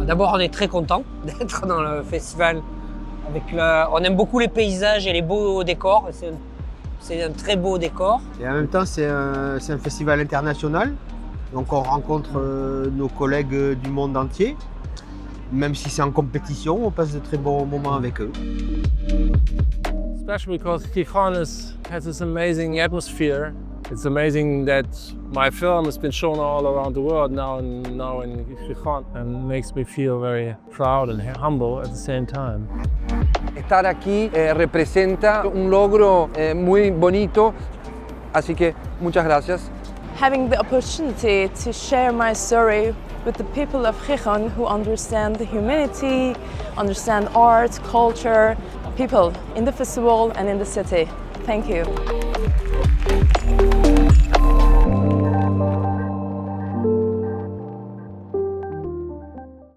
D'abord, on est très content d'être dans le festival. On aime beaucoup les paysages et les beaux décors. C'est un très beau décor. Et en même temps, c'est un festival international. Donc on rencontre nos collègues du monde entier. Même si c'est en compétition, on passe de très bons moments avec eux. Especially because Gijón has this amazing atmosphere. It's amazing that my film has been shown all around the world now in Gijón, and makes me feel very proud and humble at the same time. Estar aquí representa un logro muy bonito, así que muchas gracias. Having the opportunity to share my story with the people of Gijón who understand the humanity, understand art, culture, people in the festival and in the city. Thank you.